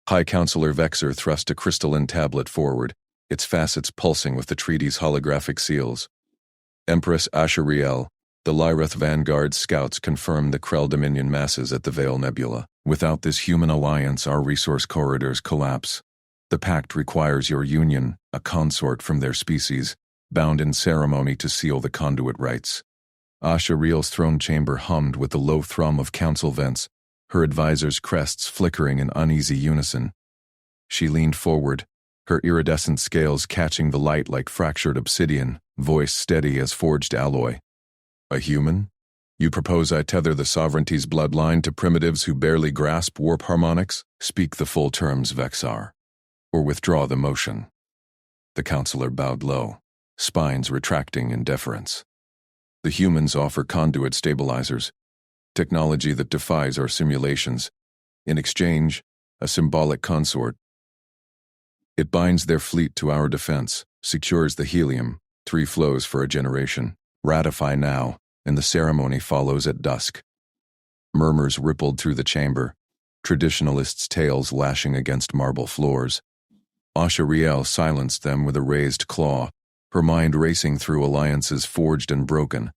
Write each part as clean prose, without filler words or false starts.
High Counselor Vexer thrust a crystalline tablet forward, its facets pulsing with the treaty's holographic seals. Empress Ashariel, the Lyrith Vanguard scouts confirmed the Krell Dominion masses at the Veil Nebula. Without this human alliance, our resource corridors collapse. The pact requires your union, a consort from their species, bound in ceremony to seal the conduit rites. Ashariel's throne chamber hummed with the low thrum of council vents, her advisors' crests flickering in uneasy unison. She leaned forward, her iridescent scales catching the light like fractured obsidian, voice steady as forged alloy. A human? You propose I tether the sovereignty's bloodline to primitives who barely grasp warp harmonics? Speak the full terms, Vexar, or withdraw the motion. The counselor bowed low, spines retracting in deference. The humans offer conduit stabilizers, technology that defies our simulations. In exchange, a symbolic consort. It binds their fleet to our defense, secures the helium, 3 flows for a generation. Ratify now, and the ceremony follows at dusk. Murmurs rippled through the chamber, traditionalists' tails lashing against marble floors. Ashariel silenced them with a raised claw, her mind racing through alliances forged and broken.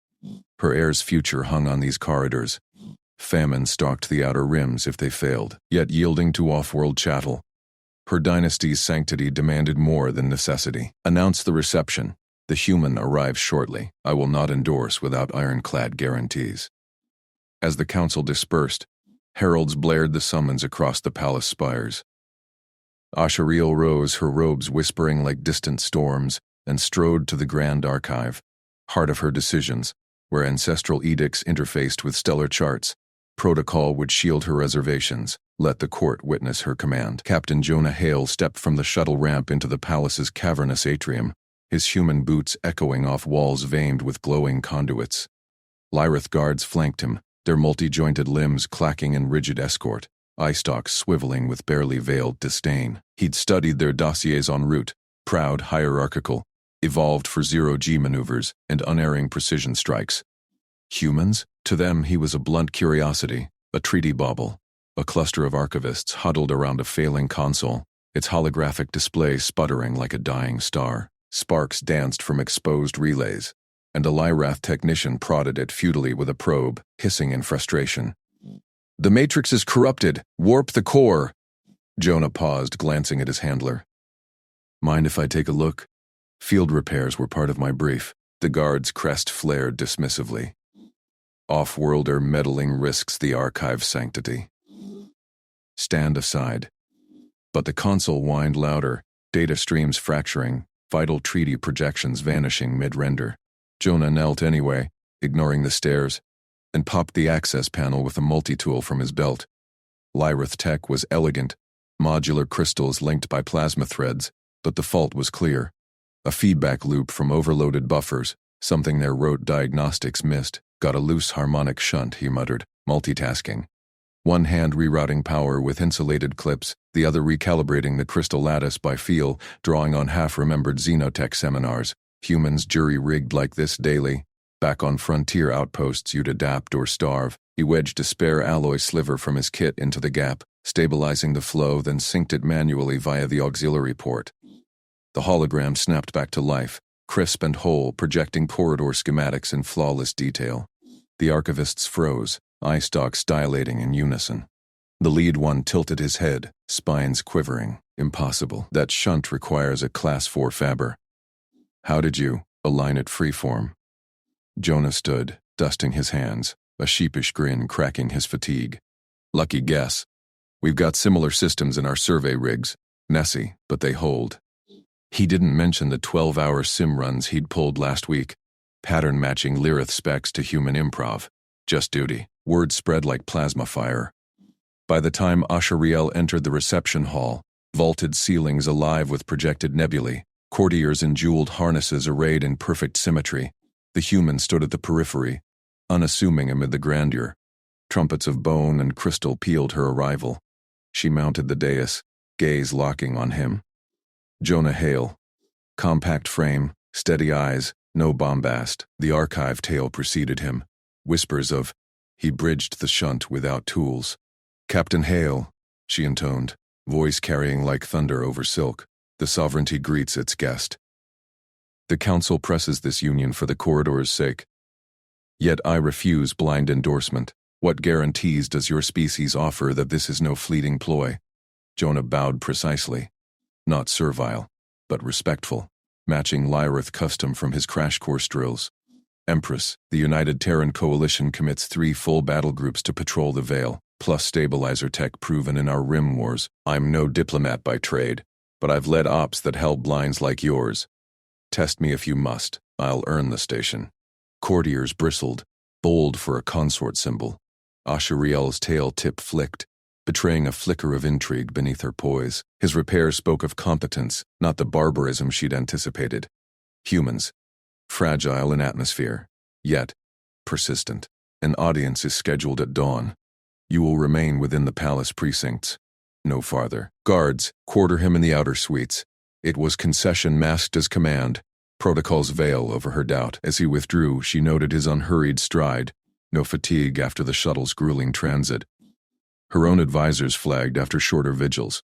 Her heir's future hung on these corridors. Famine stalked the outer rims if they failed, yet yielding to off-world chattel. Her dynasty's sanctity demanded more than necessity. Announce the reception. The human arrives shortly. I will not endorse without ironclad guarantees. As the council dispersed, heralds blared the summons across the palace spires. Ashariel rose, her robes whispering like distant storms, and strode to the Grand Archive, heart of her decisions, where ancestral edicts interfaced with stellar charts. Protocol would shield her reservations. Let the court witness her command. Captain Jonah Hale stepped from the shuttle ramp into the palace's cavernous atrium, his human boots echoing off walls veined with glowing conduits. Lyrith guards flanked him, their multi-jointed limbs clacking in rigid escort, eye stalks swiveling with barely veiled disdain. He'd studied their dossiers en route, proud, hierarchical, evolved for zero-G maneuvers and unerring precision strikes. Humans? To them he was a blunt curiosity, a treaty bauble, a cluster of archivists huddled around a failing console, its holographic display sputtering like a dying star. Sparks danced from exposed relays, and a Lyrath technician prodded it futilely with a probe, hissing in frustration. The Matrix is corrupted! Warp the core! Jonah paused, glancing at his handler. Mind if I take a look? Field repairs were part of my brief. The guard's crest flared dismissively. Off-worlder meddling risks the archive's sanctity. Stand aside. But the console whined louder, data streams fracturing, vital treaty projections vanishing mid-render. Jonah knelt anyway, ignoring the stares, and popped the access panel with a multi-tool from his belt. Lyrith tech was elegant, modular crystals linked by plasma threads, but the fault was clear. A feedback loop from overloaded buffers, something their rote diagnostics missed. Got a loose harmonic shunt, he muttered, multitasking. One hand rerouting power with insulated clips, the other recalibrating the crystal lattice by feel, drawing on half-remembered Xenotech seminars. Humans jury-rigged like this daily. Back on frontier outposts you'd adapt or starve. He wedged a spare alloy sliver from his kit into the gap, stabilizing the flow, then synced it manually via the auxiliary port. The hologram snapped back to life, crisp and whole, projecting corridor schematics in flawless detail. The archivists froze, eye stalks dilating in unison. The lead one tilted his head, spines quivering. Impossible. That shunt requires a Class 4 Faber. How did you align it freeform? Jonah stood, dusting his hands, a sheepish grin cracking his fatigue. Lucky guess. We've got similar systems in our survey rigs. Messy, but they hold. He didn't mention the 12-hour sim runs he'd pulled last week, pattern-matching Lyrith specs to human improv. Just duty. Word spread like plasma fire. By the time Ashariel entered the reception hall, vaulted ceilings alive with projected nebulae, courtiers in jeweled harnesses arrayed in perfect symmetry, the human stood at the periphery, unassuming amid the grandeur. Trumpets of bone and crystal pealed her arrival. She mounted the dais, gaze locking on him. Jonah Hale. Compact frame, steady eyes, no bombast. The archive tale preceded him. Whispers of, he bridged the shunt without tools. Captain Hale, she intoned, voice carrying like thunder over silk. The sovereignty greets its guest. The council presses this union for the corridor's sake. Yet I refuse blind endorsement. What guarantees does your species offer that this is no fleeting ploy? Jonah bowed precisely. Not servile, but respectful, matching Lyrith custom from his crash course drills. Empress, the United Terran Coalition commits 3 full battle groups to patrol the Veil, plus stabilizer tech proven in our rim wars. I'm no diplomat by trade, but I've led ops that held blinds like yours. Test me if you must. I'll earn the station. Courtiers bristled, bold for a consort symbol. Ashariel's tail tip flicked, betraying a flicker of intrigue beneath her poise. His repair spoke of competence, not the barbarism she'd anticipated. Humans, fragile in atmosphere, yet persistent. An audience is scheduled at dawn. You will remain within the palace precincts. No farther. Guards, quarter him in the outer suites. It was concession masked as command. Protocol's veil over her doubt. As he withdrew, she noted his unhurried stride. No fatigue after the shuttle's grueling transit. Her own advisors flagged after shorter vigils.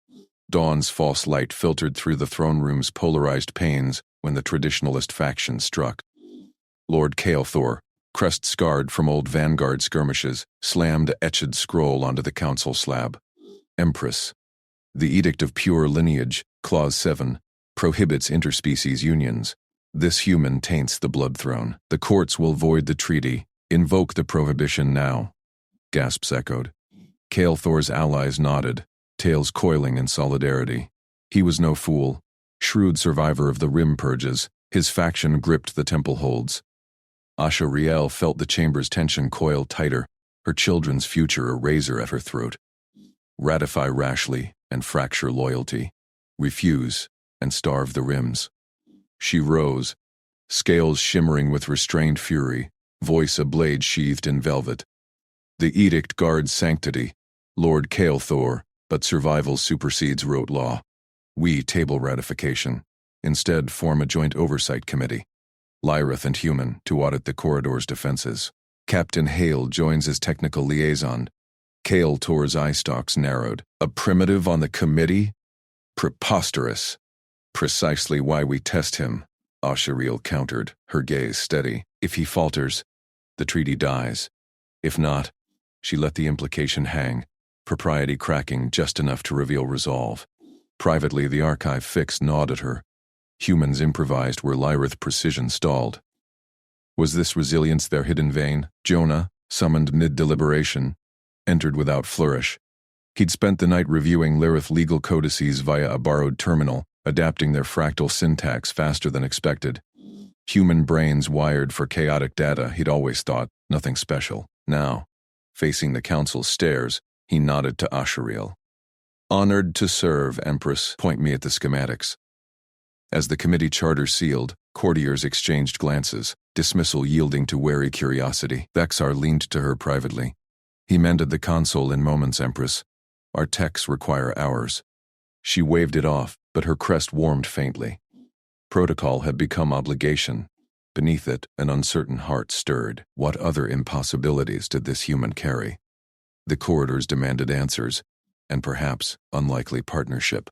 Dawn's false light filtered through the throne room's polarized panes when the traditionalist faction struck. Lord Kael'thor, crest scarred from old vanguard skirmishes, slammed a etched scroll onto the council slab. Empress. The Edict of Pure Lineage, Clause 7, prohibits interspecies unions. This human taints the blood throne. The courts will void the treaty. Invoke the prohibition now. Gasps echoed. Kael'thor's allies nodded, tails coiling in solidarity. He was no fool. Shrewd survivor of the Rim Purges, his faction gripped the temple holds. Ashariel felt the chamber's tension coil tighter, her children's future a razor at her throat. Ratify rashly and fracture loyalty. Refuse and starve the Rims. She rose, scales shimmering with restrained fury, voice a blade sheathed in velvet. The edict guards sanctity, Lord Kael'thor, but survival supersedes rote law. We table ratification. Instead, form a joint oversight committee. Lyrith and Human to audit the corridor's defenses. Captain Hale joins as technical liaison. Kael'thor's eye stalks narrowed. A primitive on the committee? Preposterous. Precisely why we test him, Ashariel countered, her gaze steady. If he falters, the treaty dies. If not, she let the implication hang, propriety cracking just enough to reveal resolve. Privately, the archive fixed gnawed at her. Humans improvised where Lyrith precision stalled. Was this resilience their hidden vein? Jonah, summoned mid-deliberation, entered without flourish. He'd spent the night reviewing Lyrith legal codices via a borrowed terminal, adapting their fractal syntax faster than expected. Human brains wired for chaotic data, he'd always thought, nothing special. Now, facing the council's stares, he nodded to Ashariel. Honored to serve, Empress. Point me at the schematics. As the committee charter sealed, courtiers exchanged glances, dismissal yielding to wary curiosity. Vexar leaned to her privately. He mended the console in moments, Empress. Our techs require hours. She waved it off, but her crest warmed faintly. Protocol had become obligation. Beneath it, an uncertain heart stirred. What other impossibilities did this human carry? The corridors demanded answers, and perhaps unlikely partnership.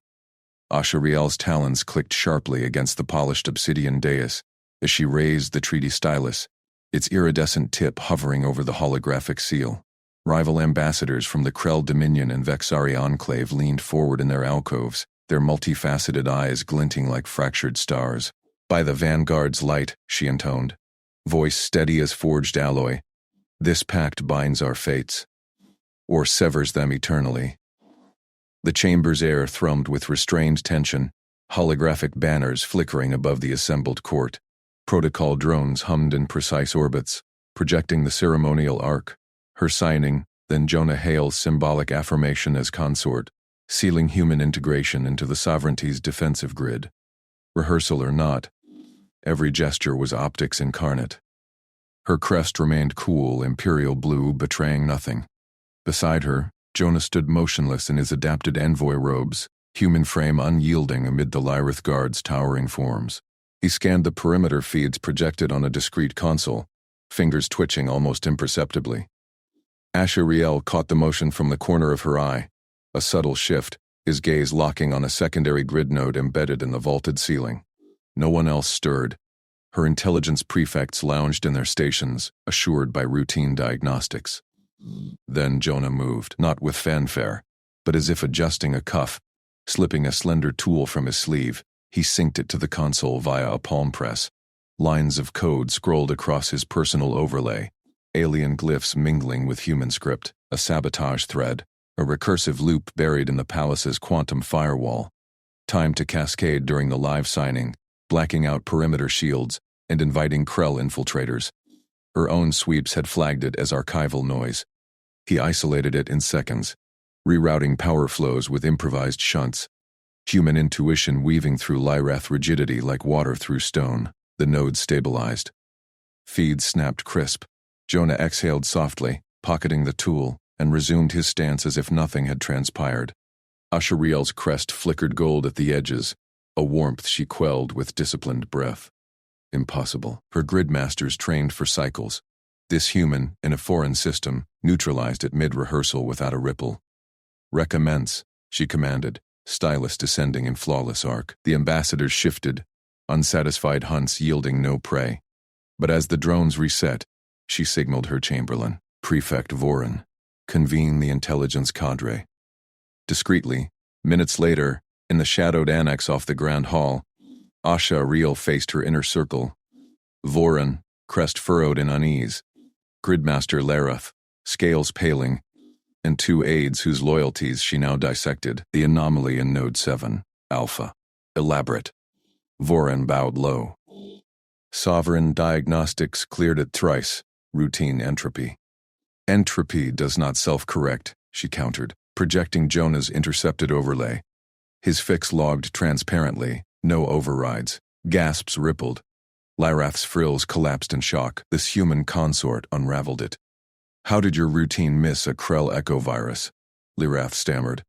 Ashariel's talons clicked sharply against the polished obsidian dais as she raised the treaty stylus, its iridescent tip hovering over the holographic seal. Rival ambassadors from the Krell Dominion and Vexari Enclave leaned forward in their alcoves, their multifaceted eyes glinting like fractured stars. By the Vanguard's light, she intoned, voice steady as forged alloy. This pact binds our fates, or severs them eternally. The chamber's air thrummed with restrained tension, holographic banners flickering above the assembled court. Protocol drones hummed in precise orbits, projecting the ceremonial arc. Her signing, then Jonah Hale's symbolic affirmation as consort, sealing human integration into the sovereignty's defensive grid. Rehearsal or not, every gesture was optics incarnate. Her crest remained cool, imperial blue, betraying nothing. Beside her, Jonah stood motionless in his adapted envoy robes, human frame unyielding amid the Lyrith Guard's towering forms. He scanned the perimeter feeds projected on a discrete console, fingers twitching almost imperceptibly. Ashariel caught the motion from the corner of her eye, a subtle shift, his gaze locking on a secondary grid node embedded in the vaulted ceiling. No one else stirred. Her intelligence prefects lounged in their stations, assured by routine diagnostics. Then Jonah moved, not with fanfare, but as if adjusting a cuff. Slipping a slender tool from his sleeve, he synced it to the console via a palm press. Lines of code scrolled across his personal overlay, alien glyphs mingling with human script, a sabotage thread, a recursive loop buried in the palace's quantum firewall. Timed to cascade during the live signing, blacking out perimeter shields and inviting Krell infiltrators. Her own sweeps had flagged it as archival noise. He isolated it in seconds, rerouting power flows with improvised shunts. Human intuition weaving through Lyreth rigidity like water through stone. The nodes stabilized. Feeds snapped crisp. Jonah exhaled softly, pocketing the tool, and resumed his stance as if nothing had transpired. Ashariel's crest flickered gold at the edges, a warmth she quelled with disciplined breath. Impossible. Her gridmasters trained for cycles. This human, in a foreign system, neutralized it mid-rehearsal without a ripple. Recommence, she commanded, stylus descending in flawless arc. The ambassadors shifted, unsatisfied hunts yielding no prey. But as the drones reset, she signaled her chamberlain, Prefect Voren, convene the intelligence cadre. Discreetly, minutes later, in the shadowed annex off the Grand Hall, Ashariel faced her inner circle. Voren, crest furrowed in unease, Gridmaster Lareth, scales paling, and two aides whose loyalties she now dissected, the anomaly in Node 7, Alpha. Elaborate. Voren bowed low. Sovereign diagnostics cleared it thrice, routine entropy. Entropy does not self-correct, she countered, projecting Jonah's intercepted overlay. His fix logged transparently, no overrides. Gasps rippled. Lyreth's frills collapsed in shock. This human consort unraveled it. How did your routine miss a Krell echo virus? Lyreth stammered.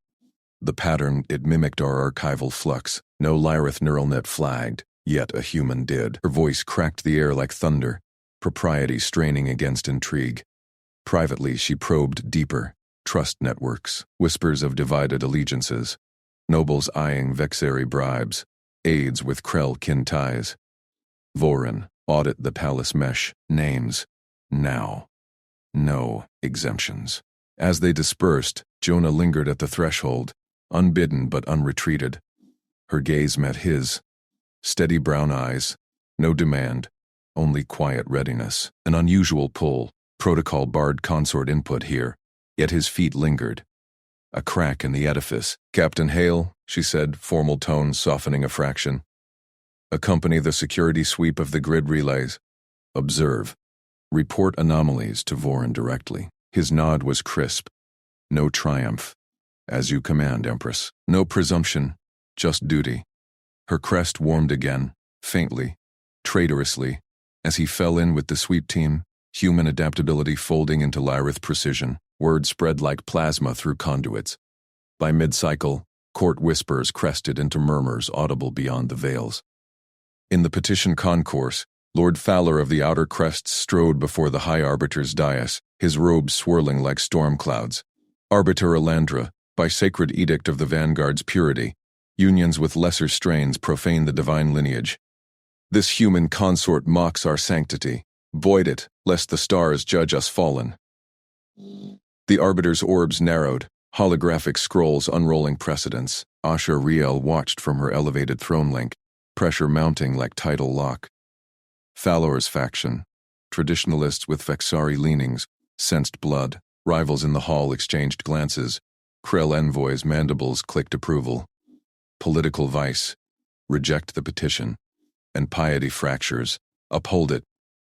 The pattern, it mimicked our archival flux. No Lyreth neural net flagged, yet a human did. Her voice cracked the air like thunder, propriety straining against intrigue. Privately, she probed deeper. Trust networks, whispers of divided allegiances, nobles eyeing vexary bribes, aides with Krell kin ties. Voren, audit the palace mesh. Names. Now. No exemptions. As they dispersed, Jonah lingered at the threshold, unbidden but unretreated. Her gaze met his. Steady brown eyes. No demand. Only quiet readiness. An unusual pull. Protocol barred consort input here. Yet his feet lingered. A crack in the edifice. Captain Hale, she said, formal tone softening a fraction. Accompany the security sweep of the grid relays. Observe. Report anomalies to Voren directly. His nod was crisp. No triumph. As you command, Empress. No presumption, just duty. Her crest warmed again, faintly, traitorously, as he fell in with the sweep team, human adaptability folding into Lyreth precision. Word spread like plasma through conduits. By mid-cycle, court whispers crested into murmurs audible beyond the veils. In the petition concourse, Lord Fowler of the Outer Crests strode before the High Arbiter's dais, his robes swirling like storm clouds. Arbiter Elandra, by sacred edict of the Vanguard's purity, unions with lesser strains profane the divine lineage. This human consort mocks our sanctity. Void it, lest the stars judge us fallen. The Arbiter's orbs narrowed, holographic scrolls unrolling precedents. Ashariel watched from her elevated throne link, pressure mounting like tidal lock. Fallor's faction, traditionalists with Vexari leanings, sensed blood. Rivals in the hall exchanged glances. Krell envoys' mandibles clicked approval. Political vice, reject the petition. And piety fractures, uphold it,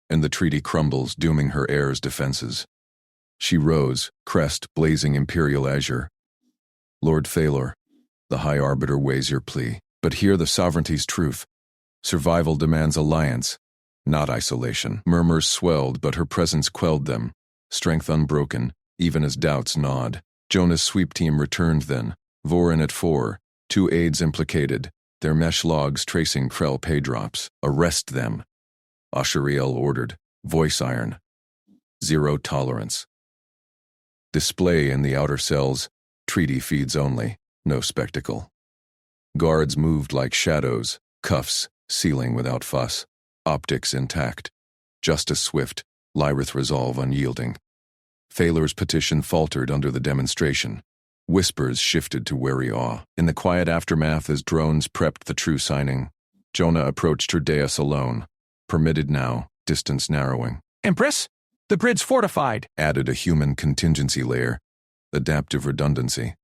and the treaty crumbles, dooming her heir's defenses. She rose, crest blazing imperial azure. Lord Thalor, the High Arbiter weighs your plea, but hear the sovereignty's truth. Survival demands alliance, not isolation. Murmurs swelled, but her presence quelled them. Strength unbroken, even as doubts gnawed. Jonah's sweep team returned then. Voren at 4, 2 aides implicated, their mesh logs tracing Krell paydrops. Arrest them. Ashariel ordered, voice iron. Zero tolerance. Display in the outer cells, treaty feeds only. no spectacle. Guards moved like shadows, cuffs sealing without fuss, optics intact. Justice swift, Lyrith resolve unyielding. Thaler's petition faltered under the demonstration. Whispers shifted to wary awe. In the quiet aftermath as drones prepped the true signing, Jonah approached her dais alone. Permitted now, distance narrowing. Empress, the grid's fortified. Added a human contingency layer. Adaptive redundancy.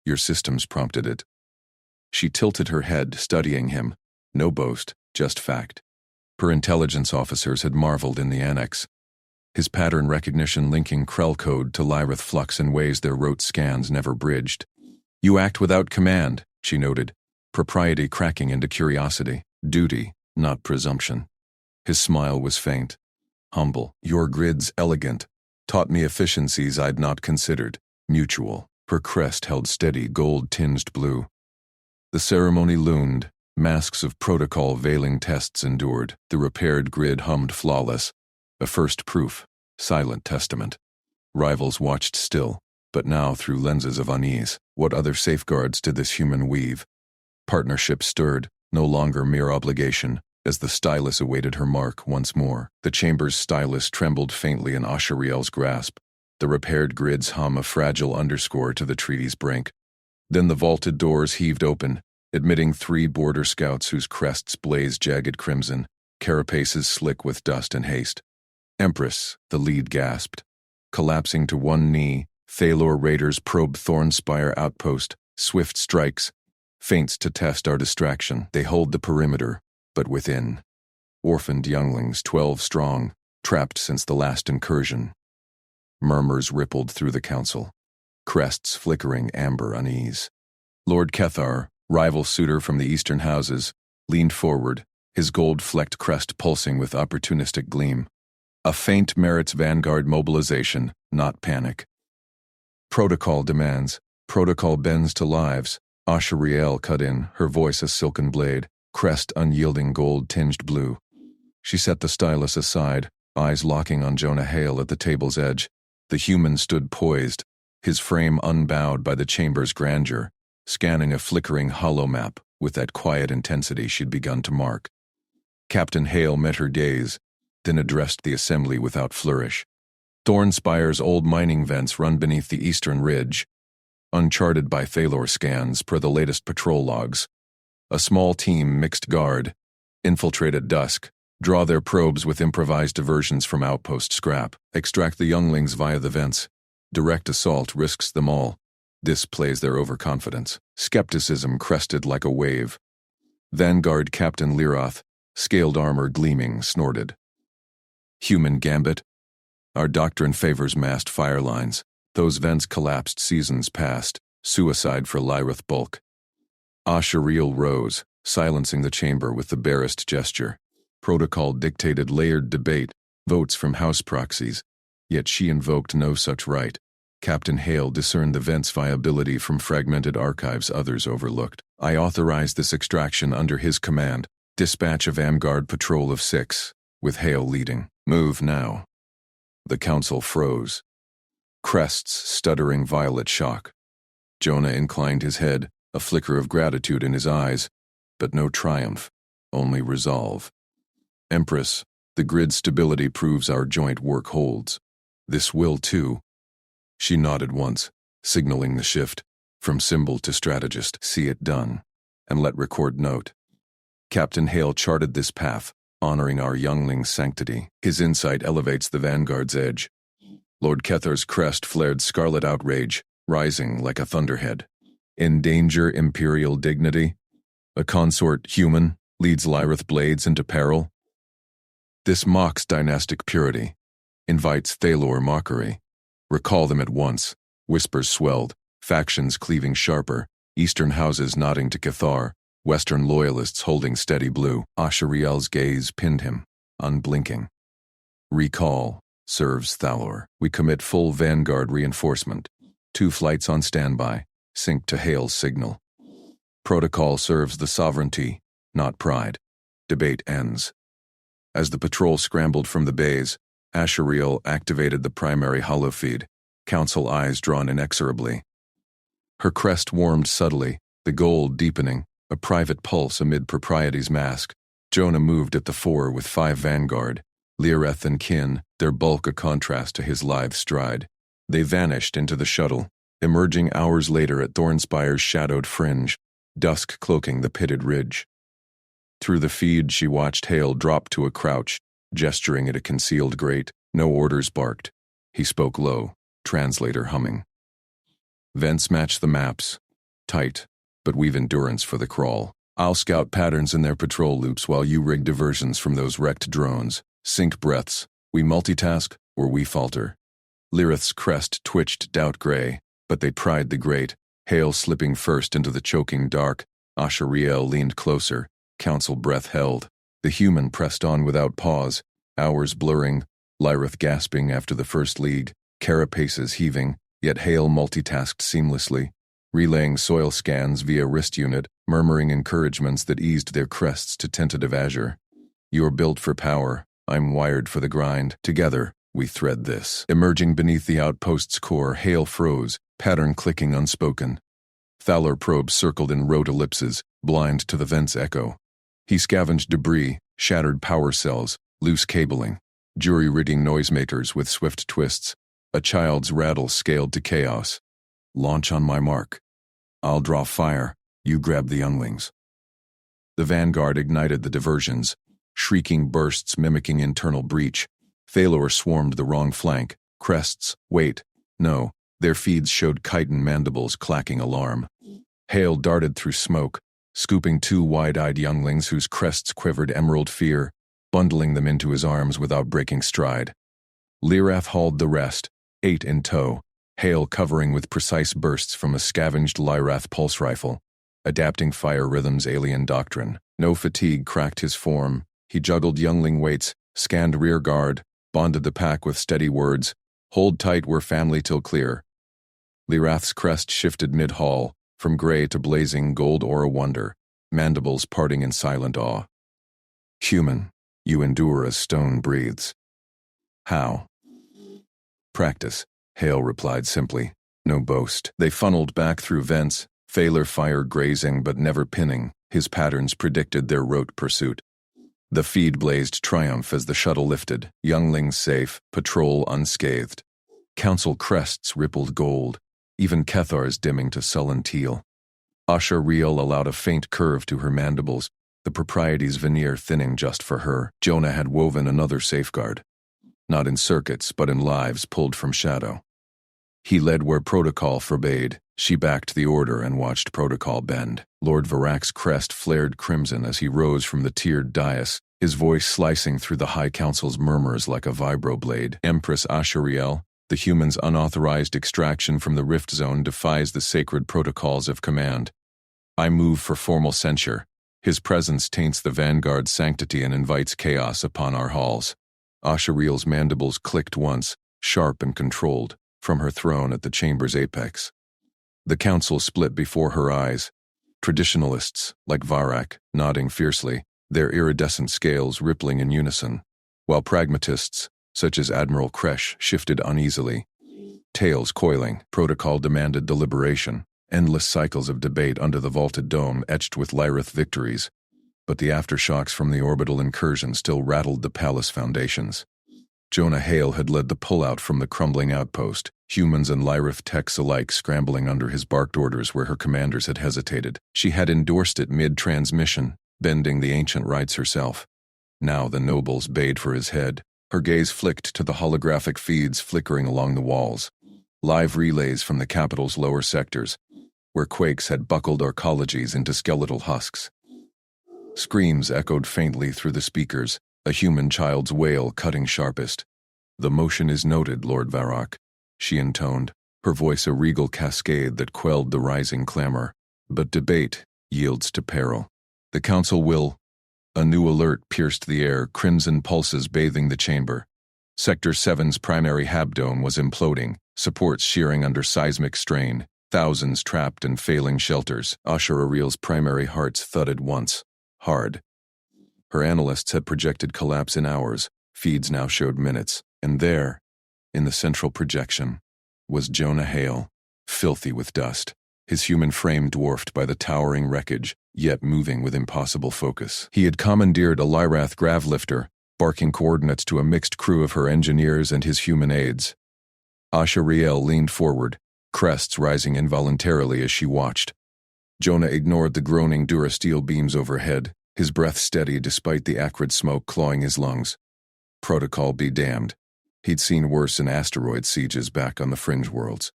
Your systems prompted it. She tilted her head, studying him. No boast, just fact. Her intelligence officers had marveled in the annex. His pattern recognition linking Krell code to Lyrith flux in ways their rote scans never bridged. You act without command, she noted, propriety cracking into curiosity, duty, not presumption. His smile was faint. Humble. Your grid's elegant. Taught me efficiencies I'd not considered. Mutual. Her crest held steady, gold-tinged blue. The ceremony loomed. Masks of protocol veiling tests endured. The repaired grid hummed flawless. A first proof. Silent testament. Rivals watched still, but now through lenses of unease. What other safeguards did this human weave? Partnership stirred, no longer mere obligation, as the stylus awaited her mark once more. The chamber's stylus trembled faintly in Ashariel's grasp. The repaired grids hum a fragile underscore to the treaty's brink. Then the vaulted doors heaved open, admitting 3 border scouts whose crests blazed jagged crimson, carapaces slick with dust and haste. Empress, the lead gasped. Collapsing to one knee, Thalor raiders probe Thornspire outpost, swift strikes, feints to test our distraction. They hold the perimeter, but within. Orphaned younglings, 12 strong, trapped since the last incursion. Murmurs rippled through the council. Crests flickering amber unease. Lord Kethar, rival suitor from the eastern houses, leaned forward, his gold-flecked crest pulsing with opportunistic gleam. A feint merits vanguard mobilization, not panic. Protocol demands. Protocol bends to lives. Ashariel cut in, her voice a silken blade, crest unyielding gold-tinged blue. She set the stylus aside, eyes locking on Jonah Hale at the table's edge. The human stood poised, his frame unbowed by the chamber's grandeur, scanning a flickering hollow map with that quiet intensity she'd begun to mark. Captain Hale met her gaze, then addressed the assembly without flourish. Thornspire's old mining vents run beneath the eastern ridge, uncharted by Thalor scans per the latest patrol logs. A small team mixed guard, infiltrate at dusk, draw their probes with improvised diversions from outpost scrap, extract the younglings via the vents. Direct assault risks them all. This plays their overconfidence. Skepticism crested like a wave. Vanguard Captain Lyroth, scaled armor gleaming, snorted. Human gambit. Our doctrine favors massed fire lines. Those vents collapsed seasons past. Suicide for Lyrith bulk. Ashariel rose, silencing the chamber with the barest gesture. Protocol dictated layered debate, votes from house proxies. Yet she invoked no such right. Captain Hale discerned the vent's viability from fragmented archives others overlooked. I authorized this extraction under his command. Dispatch a vanguard patrol of 6, with Hale leading. Move now. The council froze. Crests stuttering violet shock. Jonah inclined his head, a flicker of gratitude in his eyes, but no triumph, only resolve. Empress, the grid stability proves our joint work holds. This will too. She nodded once, signaling the shift, from symbol to strategist. See it done, and let record note. Captain Hale charted this path, honoring our youngling's sanctity. His insight elevates the vanguard's edge. Lord Kethar's crest flared scarlet outrage, rising like a thunderhead. Endanger imperial dignity? A consort human leads Lyrith blades into peril? This mocks dynastic purity, invites Thalor mockery. Recall them at once. Whispers swelled, factions cleaving sharper, eastern houses nodding to Cathar, western loyalists holding steady blue. Ashariel's gaze pinned him, unblinking. Recall, serves Thalor. We commit full vanguard reinforcement. 2 flights on standby, sync to Hale's signal. Protocol serves the sovereignty, not pride. Debate ends. As the patrol scrambled from the bays, Ashariel activated the primary holofeed, council eyes drawn inexorably. Her crest warmed subtly, the gold deepening, a private pulse amid propriety's mask. Jonah moved at the fore with 5 vanguard, Leareth and kin, their bulk a contrast to his lithe stride. They vanished into the shuttle, emerging hours later at Thornspire's shadowed fringe, dusk cloaking the pitted ridge. Through the feed she watched Hale drop to a crouch, gesturing at a concealed grate. No orders barked. He spoke low, translator humming. Vents match the maps. Tight, but we've endurance for the crawl. I'll scout patterns in their patrol loops while you rig diversions from those wrecked drones. Sync breaths. We multitask, or we falter. Lyrith's crest twitched doubt gray, but they pried the grate, Hale slipping first into the choking dark. HFY leaned closer, council breath held. The human pressed on without pause, hours blurring, Lyrith gasping after the first league, carapaces heaving, yet Hale multitasked seamlessly, relaying soil scans via wrist unit, murmuring encouragements that eased their crests to tentative azure. You're built for power, I'm wired for the grind. Together, we thread this. Emerging beneath the outpost's core, Hale froze, pattern clicking unspoken. Thaler probes circled in rote ellipses, blind to the vent's echo. He scavenged debris, shattered power cells, loose cabling, jury-rigging noisemakers with swift twists, a child's rattle scaled to chaos. Launch on my mark. I'll draw fire, you grab the younglings. The vanguard ignited the diversions, shrieking bursts mimicking internal breach. Thalor swarmed the wrong flank, crests, wait, no, their feeds showed chitin mandibles clacking alarm. Hale darted through smoke, scooping 2 wide-eyed younglings whose crests quivered emerald fear, bundling them into his arms without breaking stride. Lirath hauled the rest, 8 in tow, Hale covering with precise bursts from a scavenged Lyrath pulse rifle, adapting fire rhythm's alien doctrine. No fatigue cracked his form. He juggled youngling weights, scanned rear guard, bonded the pack with steady words, hold tight, we're family till clear. Lyrath's crest shifted mid-haul, from gray to blazing gold aura wonder, mandibles parting in silent awe. Human, you endure as stone breathes. How? Practice, Hale replied simply. No boast. They funneled back through vents, Thaler fire grazing but never pinning. His patterns predicted their rote pursuit. The feed blazed triumph as the shuttle lifted, younglings safe, patrol unscathed. Council crests rippled gold, even Kethar's dimming to sullen teal. HFY allowed a faint curve to her mandibles, the propriety's veneer thinning just for her. Jonah had woven another safeguard. Not in circuits, but in lives pulled from shadow. He led where protocol forbade. She backed the order and watched protocol bend. Lord Varak's crest flared crimson as he rose from the tiered dais, his voice slicing through the High Council's murmurs like a vibroblade. Empress HFY, the human's unauthorized extraction from the rift zone defies the sacred protocols of command. I move for formal censure. His presence taints the vanguard's sanctity and invites chaos upon our halls. HFY's mandibles clicked once, sharp and controlled, from her throne at the chamber's apex. The council split before her eyes. Traditionalists, like Varak, nodding fiercely, their iridescent scales rippling in unison, while pragmatists, such as Admiral Kresh, shifted uneasily. Tails coiling, protocol demanded deliberation, endless cycles of debate under the vaulted dome etched with Lyrith victories, but the aftershocks from the orbital incursion still rattled the palace foundations. Jonah Hale had led the pullout from the crumbling outpost, humans and Lyrith techs alike scrambling under his barked orders where her commanders had hesitated. She had endorsed it mid-transmission, bending the ancient rites herself. Now the nobles bayed for his head. Her gaze flicked to the holographic feeds flickering along the walls. Live relays from the capital's lower sectors, where quakes had buckled arcologies into skeletal husks. Screams echoed faintly through the speakers, a human child's wail cutting sharpest. The motion is noted, Lord Varak, she intoned, her voice a regal cascade that quelled the rising clamor. But debate yields to peril. The council will... A new alert pierced the air, crimson pulses bathing the chamber. Sector 7's primary habdome was imploding, supports shearing under seismic strain, thousands trapped in failing shelters. HFY's primary hearts thudded once, hard. Her analysts had projected collapse in hours, feeds now showed minutes, and there, in the central projection, was Jonah Hale, filthy with dust, his human frame dwarfed by the towering wreckage, yet moving with impossible focus. He had commandeered a Lyrath gravlifter, barking coordinates to a mixed crew of her engineers and his human aides. Ashariel leaned forward, crests rising involuntarily as she watched. Jonah ignored the groaning durasteel beams overhead, his breath steady despite the acrid smoke clawing his lungs. Protocol be damned. He'd seen worse in asteroid sieges back on the fringe worlds.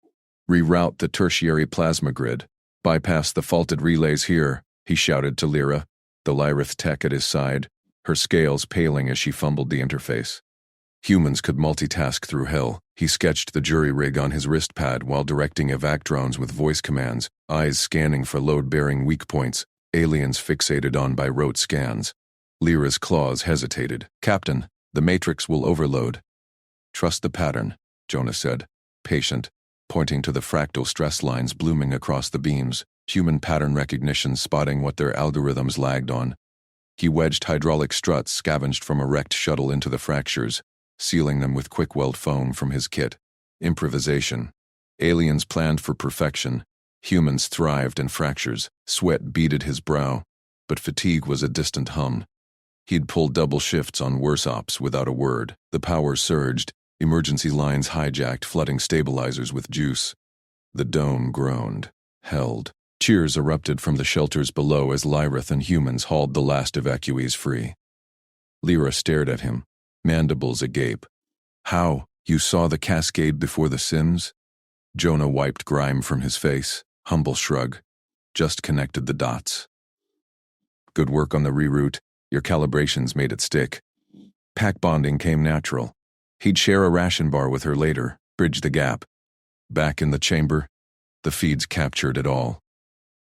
Reroute the tertiary plasma grid. Bypass the faulted relays here, he shouted to Lyra, the Lyrath tech at his side, her scales paling as she fumbled the interface. Humans could multitask through hell. He sketched the jury rig on his wrist pad while directing evac drones with voice commands, eyes scanning for load-bearing weak points, aliens fixated on by rote scans. Lyra's claws hesitated. Captain, the matrix will overload. Trust the pattern, Jonah said, patient, pointing to the fractal stress lines blooming across the beams, human pattern recognition spotting what their algorithms lagged on. He wedged hydraulic struts scavenged from a wrecked shuttle into the fractures, sealing them with quick-weld foam from his kit. Improvisation. Aliens planned for perfection. Humans thrived in fractures. Sweat beaded his brow, but fatigue was a distant hum. He'd pulled double shifts on worse ops without a word. The power surged, emergency lines hijacked, flooding stabilizers with juice. The dome groaned, held. Cheers erupted from the shelters below as Lyrath and humans hauled the last evacuees free. Lyra stared at him, mandibles agape. How? You saw the cascade before the Sims? Jonah wiped grime from his face, humble shrug. Just connected the dots. Good work on the reroute. Your calibrations made it stick. Pack bonding came natural. He'd share a ration bar with her later, bridge the gap. Back in the chamber, the feeds captured it all.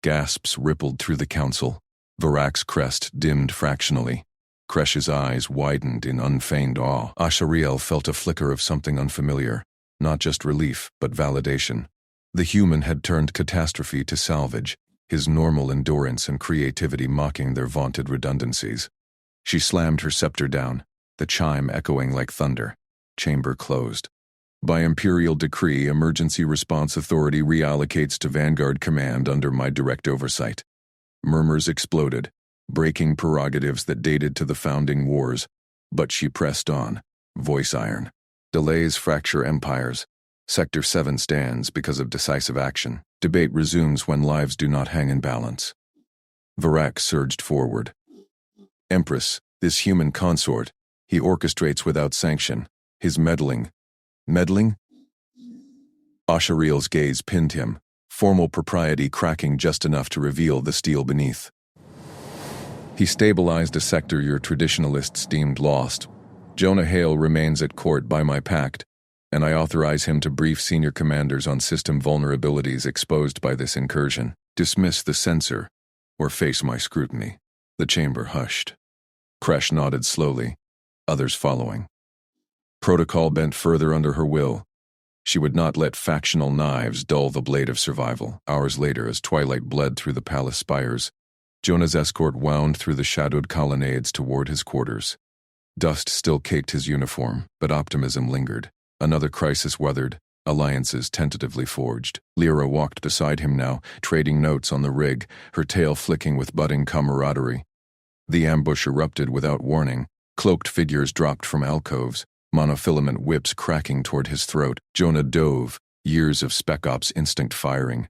Gasps rippled through the council. Varak's crest dimmed fractionally. Kresh's eyes widened in unfeigned awe. Ashariel felt a flicker of something unfamiliar, not just relief, but validation. The human had turned catastrophe to salvage, his normal endurance and creativity mocking their vaunted redundancies. She slammed her scepter down, the chime echoing like thunder. Chamber closed. By imperial decree, Emergency Response Authority reallocates to Vanguard Command under my direct oversight. Murmurs exploded, breaking prerogatives that dated to the founding wars, but she pressed on, voice iron. Delays fracture empires. Sector 7 stands because of decisive action. Debate resumes when lives do not hang in balance. Varak surged forward. Empress, this human consort, he orchestrates without sanction. His meddling. Meddling? Ashariel's gaze pinned him, formal propriety cracking just enough to reveal the steel beneath. He stabilized a sector your traditionalists deemed lost. Jonah Hale remains at court by my pact, and I authorize him to brief senior commanders on system vulnerabilities exposed by this incursion. Dismiss the censor, or face my scrutiny. The chamber hushed. Kresh nodded slowly, others following. Protocol bent further under her will. She would not let factional knives dull the blade of survival. Hours later, as twilight bled through the palace spires, Jonah's escort wound through the shadowed colonnades toward his quarters. Dust still caked his uniform, but optimism lingered. Another crisis weathered, alliances tentatively forged. Lyra walked beside him now, trading notes on the rig, her tail flicking with budding camaraderie. The ambush erupted without warning. Cloaked figures dropped from alcoves, monofilament whips cracking toward his throat. Jonah dove, years of Spec Ops instinct firing.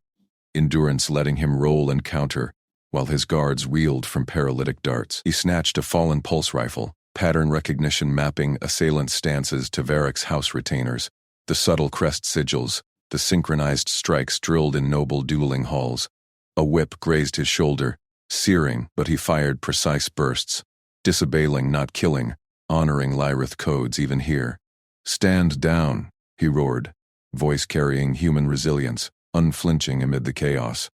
Endurance letting him roll and counter, while his guards reeled from paralytic darts. He snatched a fallen pulse rifle, pattern recognition mapping assailant stances to Varak's house retainers, the subtle crest sigils, the synchronized strikes drilled in noble dueling halls. A whip grazed his shoulder, searing, but he fired precise bursts, disobeying, not killing, honoring Lyrath codes even here. Stand down, he roared, voice carrying human resilience, unflinching amid the chaos.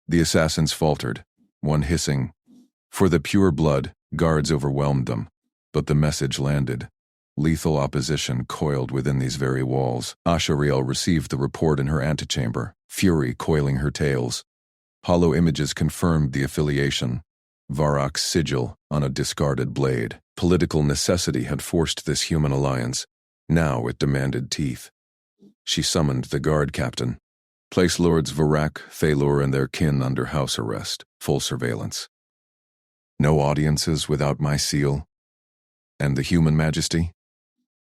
The assassins faltered, one hissing. For the pure blood, guards overwhelmed them, but the message landed. Lethal opposition coiled within these very walls. Ashariel received the report in her antechamber, fury coiling her tails. Hollow images confirmed the affiliation. Varak's sigil on a discarded blade. Political necessity had forced this human alliance. Now it demanded teeth. She summoned the guard captain. Place Lords Varak, Thalor, and their kin under house arrest, full surveillance. No audiences without my seal. And the human majesty?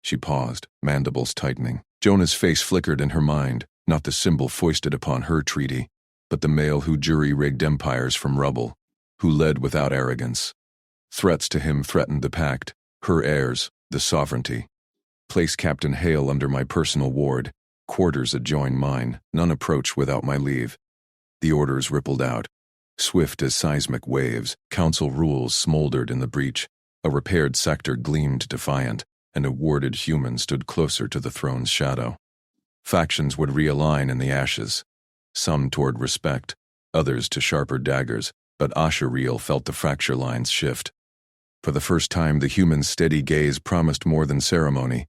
She paused, mandibles tightening. Jonah's face flickered in her mind, not the symbol foisted upon her treaty, but the male who jury-rigged empires from rubble, who led without arrogance. Threats to him threatened the pact, her heirs, the sovereignty. Place Captain Hale under my personal ward, quarters adjoin mine, none approach without my leave. The orders rippled out. Swift as seismic waves, council rules smoldered in the breach. A repaired sector gleamed defiant, and a warded human stood closer to the throne's shadow. Factions would realign in the ashes, some toward respect, others to sharper daggers, but Ashariel felt the fracture lines shift. For the first time, the human's steady gaze promised more than ceremony.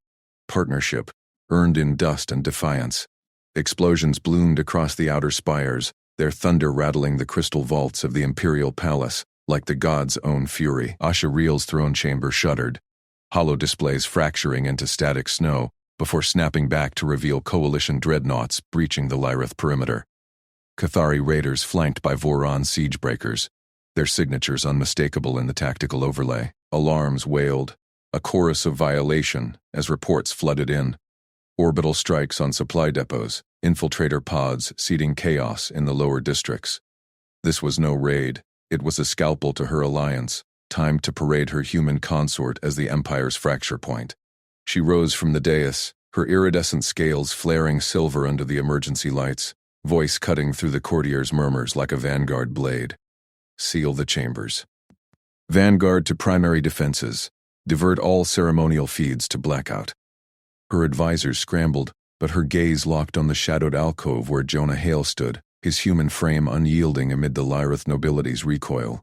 Partnership, earned in dust and defiance. Explosions bloomed across the outer spires, their thunder rattling the crystal vaults of the imperial palace, like the god's own fury. Ashariel's throne chamber shuddered, hollow displays fracturing into static snow, before snapping back to reveal coalition dreadnoughts breaching the Lyrith perimeter. Cathari raiders flanked by Voron siegebreakers, their signatures unmistakable in the tactical overlay. Alarms wailed, a chorus of violation as reports flooded in. Orbital strikes on supply depots, infiltrator pods seeding chaos in the lower districts. This was no raid, it was a scalpel to her alliance, time to parade her human consort as the Empire's fracture point. She rose from the dais, her iridescent scales flaring silver under the emergency lights, voice cutting through the courtier's murmurs like a vanguard blade. Seal the chambers. Vanguard to primary defenses. Divert all ceremonial feeds to blackout. Her advisors scrambled, but her gaze locked on the shadowed alcove where Jonah Hale stood, his human frame unyielding amid the Lyrith nobility's recoil.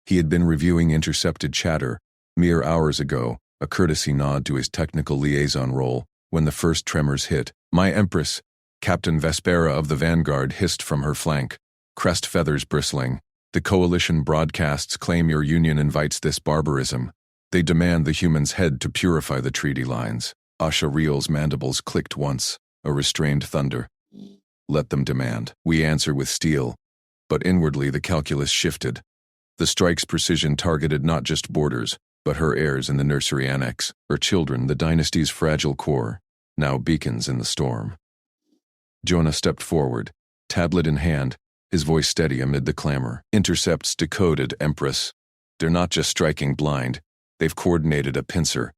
He had been reviewing intercepted chatter, mere hours ago, a courtesy nod to his technical liaison role, when the first tremors hit. "My Empress," Captain Vespera of the Vanguard hissed from her flank, crest feathers bristling. "The coalition broadcasts claim your union invites this barbarism. They demand the human's head to purify the treaty lines." Ashariel's mandibles clicked once, a restrained thunder. "Let them demand. We answer with steel." But inwardly the calculus shifted. The strike's precision targeted not just borders, but her heirs in the nursery annex, her children, the dynasty's fragile core, now beacons in the storm. Jonah stepped forward, tablet in hand, his voice steady amid the clamor. "Intercepts decoded, Empress. They're not just striking blind. They've coordinated a pincer,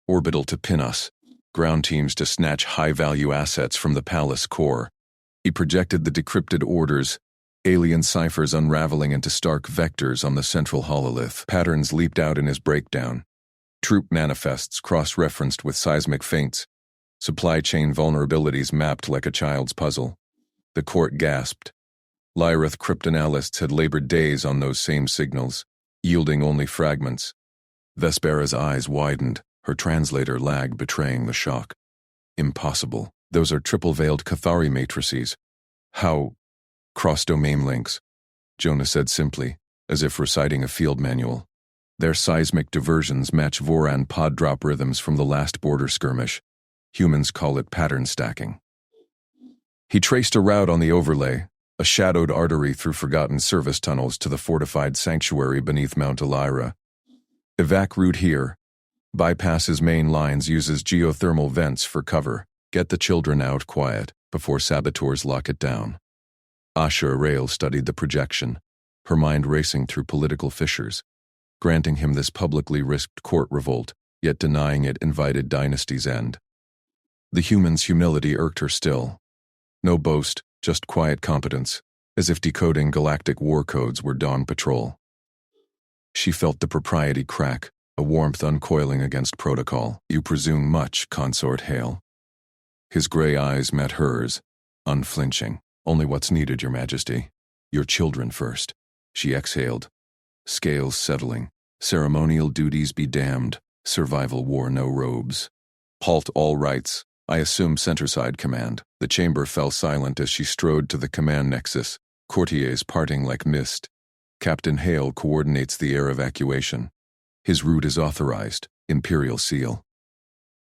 orbital to pin us, ground teams to snatch high-value assets from the palace core." He projected the decrypted orders, alien ciphers unraveling into stark vectors on the central hololith. Patterns leaped out in his breakdown. Troop manifests cross-referenced with seismic feints, supply chain vulnerabilities mapped like a child's puzzle. The court gasped. Lyrith cryptanalysts had labored days on those same signals, yielding only fragments. Vespera's eyes widened, her translator lag betraying the shock. "Impossible. Those are triple-veiled Cathari matrices. How?" "Cross-domain links," Jonah said simply, as if reciting a field manual. "Their seismic diversions match Voran pod drop rhythms from the last border skirmish. Humans call it pattern stacking." He traced a route on the overlay, a shadowed artery through forgotten service tunnels to the fortified sanctuary beneath Mount Elira. "Evac route here. Bypasses main lines, uses geothermal vents for cover. Get the children out quiet, before saboteurs lock it down." Ashariel studied the projection, her mind racing through political fissures, granting him this publicly risked court revolt, yet denying it invited dynasty's end. The human's humility irked her still. No boast, just quiet competence, as if decoding galactic war codes were dawn patrol. She felt the propriety crack, a warmth uncoiling against protocol. "You presume much, Consort Hale." His gray eyes met hers, unflinching. "Only what's needed, Your Majesty. Your children first." She exhaled, scales settling. "Ceremonial duties be damned. Survival war no robes." "Halt all rights. I assume centerside command." The chamber fell silent as she strode to the command nexus, courtiers parting like mist. "Captain Hale coordinates the air evacuation. His route is authorized, Imperial seal."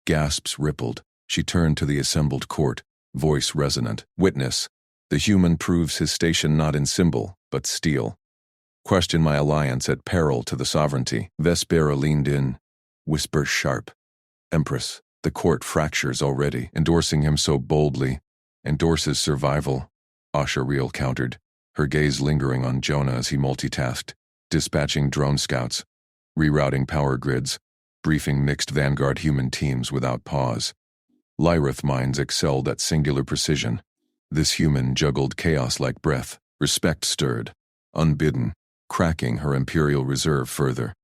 Gasps rippled. She turned to the assembled court, voice resonant. "Witness, The human proves his station not in symbol, but steel. Question my alliance at peril to the sovereignty. Vespera leaned in, whisper sharp. Empress, the court fractures already. Endorsing him so boldly. Endorses survival. Ashariel countered, her gaze lingering on Jonah as he multitasked, dispatching drone scouts, rerouting power grids, briefing mixed vanguard human teams without pause. Lyrith minds excelled at singular precision. This human juggled chaos like breath, respect stirred, unbidden, cracking her imperial reserve further.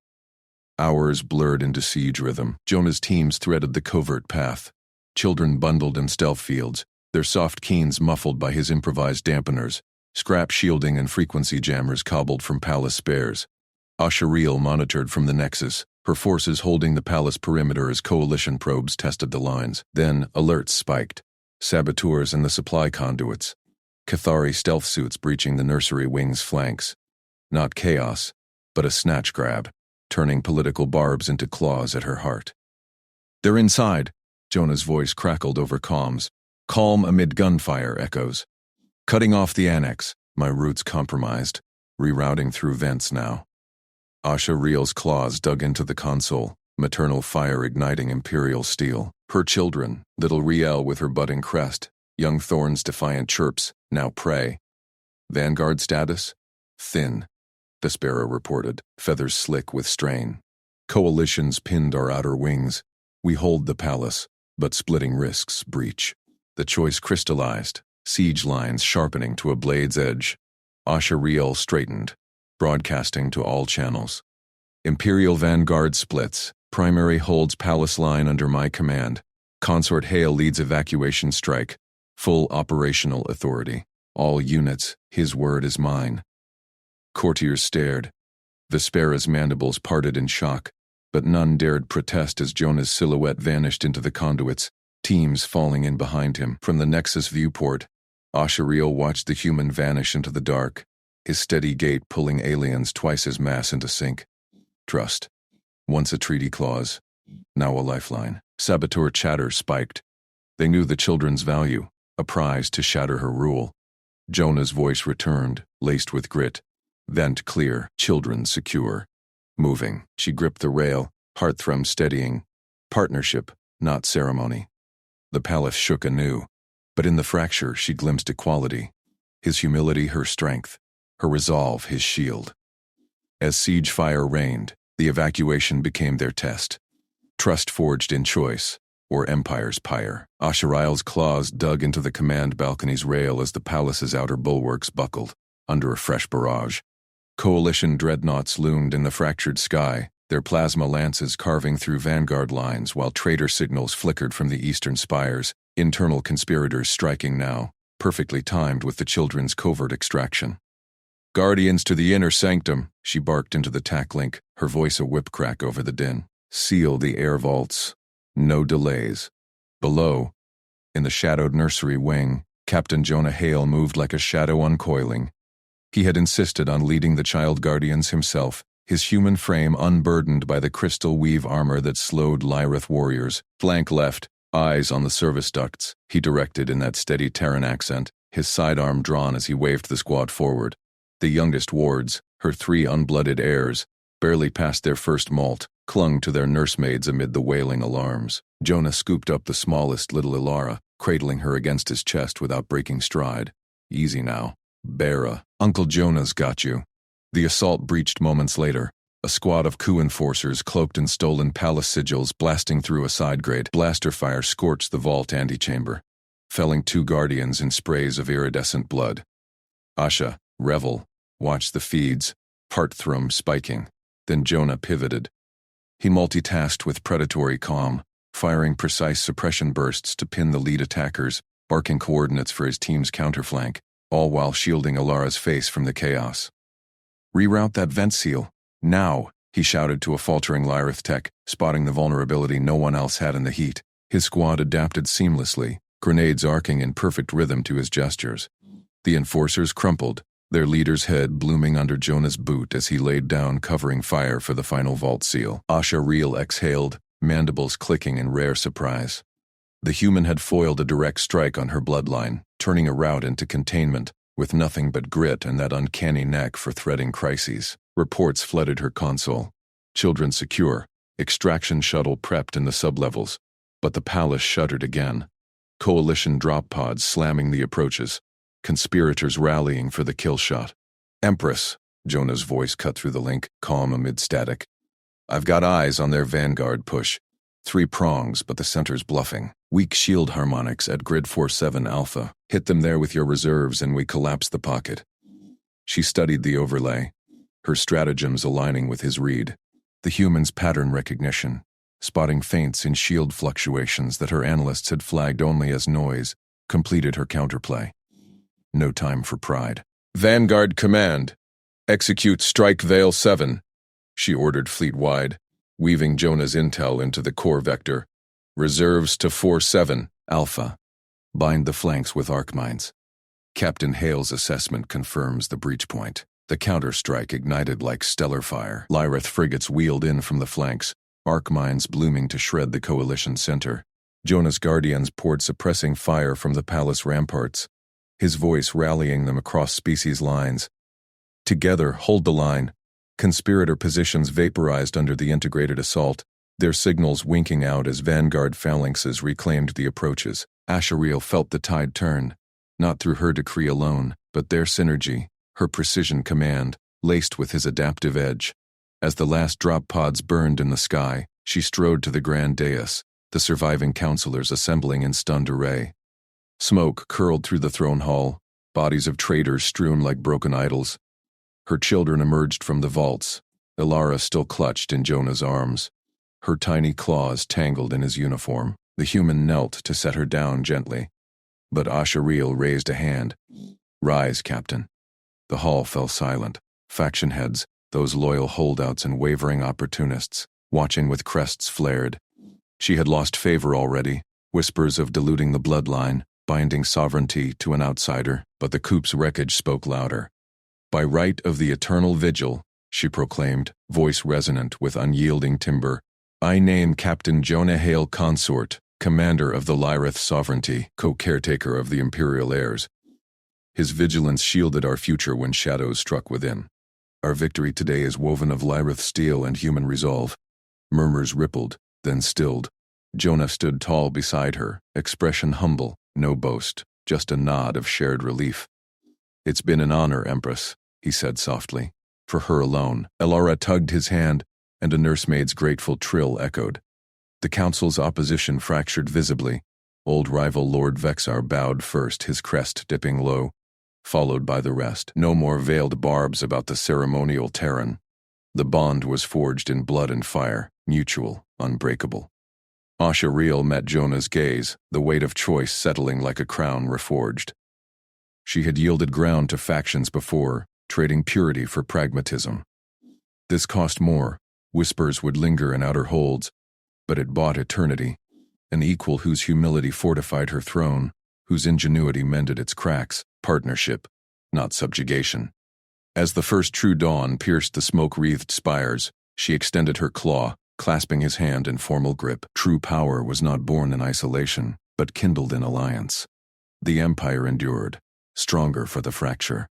Hours blurred into siege rhythm. Jonah's teams threaded the covert path. Children bundled in stealth fields, their soft keens muffled by his improvised dampeners, scrap shielding and frequency jammers cobbled from palace spares. Ashariel monitored from the Nexus, her forces holding the palace perimeter as coalition probes tested the lines. Then, alerts spiked. Saboteurs in the supply conduits. Cathari stealth suits breaching the nursery wing's flanks. Not chaos, but a snatch grab, turning political barbs into claws at her heart. "They're inside," Jonah's voice crackled over comms. Calm amid gunfire echoes. "Cutting off the annex, my routes compromised, rerouting through vents now." Ashariel's claws dug into the console, maternal fire igniting imperial steel. Her children, little Riel with her budding crest, young Thorn's defiant chirps, now prey. Vanguard status? Thin, Vespera reported, feathers slick with strain. Coalitions pinned our outer wings. We hold the palace, but splitting risks breach. The choice crystallized, siege lines sharpening to a blade's edge. Ashariel straightened, broadcasting to all channels. Imperial Vanguard splits. Primary holds palace line under my command. Consort Hale leads evacuation strike. Full operational authority. All units, his word is mine. Courtiers stared. Vespera's mandibles parted in shock, but none dared protest as Jonah's silhouette vanished into the conduits, teams falling in behind him. From the Nexus viewport, Ashariel watched the human vanish into the dark, his steady gait pulling aliens twice his mass into sync. Trust. Once a treaty clause, now a lifeline. Saboteur chatter spiked. They knew the children's value, a prize to shatter her rule. Jonah's voice returned, laced with grit. Vent clear, children secure. Moving, she gripped the rail, heartthrum steadying. Partnership, not ceremony. The palace shook anew, but in the fracture she glimpsed equality. His humility her strength, her resolve his shield. As siege fire reigned, the evacuation became their test. Trust forged in choice, or empire's pyre. Ashariel's claws dug into the command balcony's rail as the palace's outer bulwarks buckled, under a fresh barrage. Coalition dreadnoughts loomed in the fractured sky, their plasma lances carving through vanguard lines while traitor signals flickered from the eastern spires, internal conspirators striking now, perfectly timed with the children's covert extraction. "Guardians to the inner sanctum," she barked into the tack link, her voice a whip crack over the din. "Seal the air vaults. No delays." Below, in the shadowed nursery wing, Captain Jonah Hale moved like a shadow uncoiling. He had insisted on leading the child guardians himself, his human frame unburdened by the crystal weave armor that slowed Lyrith warriors. Flank left, eyes on the service ducts, he directed in that steady Terran accent, his sidearm drawn as he waved the squad forward. The youngest wards, her 3 unblooded heirs, barely past their first molt, clung to their nursemaids amid the wailing alarms. Jonah scooped up the smallest little Ilara, cradling her against his chest without breaking stride. "Easy now. Bera, Uncle Jonah's got you." The assault breached moments later, a squad of coup enforcers cloaked in stolen palace sigils blasting through a side grate. Blaster fire scorched the vault antechamber, felling 2 guardians in sprays of iridescent blood. Asha, Revel, watched the feeds, heartthrum spiking. Then Jonah pivoted. He multitasked with predatory calm, firing precise suppression bursts to pin the lead attackers, barking coordinates for his team's counterflank, all while shielding Alara's face from the chaos. "Reroute that vent seal. Now," he shouted to a faltering Lyrith tech, spotting the vulnerability no one else had in the heat. His squad adapted seamlessly, grenades arcing in perfect rhythm to his gestures. The enforcers crumpled, their leader's head blooming under Jonah's boot as he laid down covering fire for the final vault seal. Ashariel exhaled, mandibles clicking in rare surprise. The human had foiled a direct strike on her bloodline, turning a rout into containment, with nothing but grit and that uncanny knack for threading crises. Reports flooded her console. Children secure, extraction shuttle prepped in the sublevels. But the palace shuddered again. Coalition drop pods slamming the approaches. Conspirators rallying for the kill shot. Empress, Jonah's voice cut through the link, calm amid static. I've got eyes on their vanguard push. 3 prongs, but the center's bluffing. Weak shield harmonics at grid 47 alpha. Hit them there with your reserves and we collapse the pocket. She studied the overlay, her stratagems aligning with his read. The human's pattern recognition, spotting feints in shield fluctuations that her analysts had flagged only as noise, completed her counterplay. No time for pride. Vanguard command. Execute Strike Veil 7, she ordered fleet-wide, weaving Jonah's intel into the core vector. Reserves to 4-7, Alpha. Bind the flanks with arc mines. Captain Hale's assessment confirms the breach point. The counter-strike ignited like stellar fire. Lyrith frigates wheeled in from the flanks, arc mines blooming to shred the coalition center. Jonah's guardians poured suppressing fire from the palace ramparts, his voice rallying them across species lines. Together, hold the line. Conspirator positions vaporized under the integrated assault, their signals winking out as vanguard phalanxes reclaimed the approaches. Ashariel felt the tide turn, not through her decree alone, but their synergy, her precision command, laced with his adaptive edge. As the last drop pods burned in the sky, she strode to the grand dais, the surviving counselors assembling in stunned array. Smoke curled through the throne hall, bodies of traitors strewn like broken idols. Her children emerged from the vaults, Ilara still clutched in Jonah's arms, her tiny claws tangled in his uniform. The human knelt to set her down gently, but Ashariel raised a hand. Rise, Captain. The hall fell silent. Faction heads, those loyal holdouts and wavering opportunists, watching with crests flared. She had lost favor already, whispers of diluting the bloodline, binding sovereignty to an outsider, but the coup's wreckage spoke louder. By right of the eternal vigil, she proclaimed, voice resonant with unyielding timbre, I name Captain Jonah Hale Consort, commander of the Lyrith sovereignty, co-caretaker of the imperial heirs. His vigilance shielded our future when shadows struck within. Our victory today is woven of Lyrith steel and human resolve. Murmurs rippled, then stilled. Jonah stood tall beside her, expression humble, no boast, just a nod of shared relief. It's been an honor, Empress, he said softly. For her alone. Ilara tugged his hand, and a nursemaid's grateful trill echoed. The council's opposition fractured visibly. Old rival Lord Vexar bowed first, his crest dipping low, followed by the rest. No more veiled barbs about the ceremonial Terran. The bond was forged in blood and fire, mutual, unbreakable. Ashariel met Jonah's gaze, the weight of choice settling like a crown reforged. She had yielded ground to factions before, trading purity for pragmatism. This cost more. Whispers would linger in outer holds, but it bought eternity, an equal whose humility fortified her throne, whose ingenuity mended its cracks, partnership, not subjugation. As the first true dawn pierced the smoke-wreathed spires, she extended her claw, clasping his hand in formal grip. True power was not born in isolation, but kindled in alliance. The empire endured, stronger for the fracture.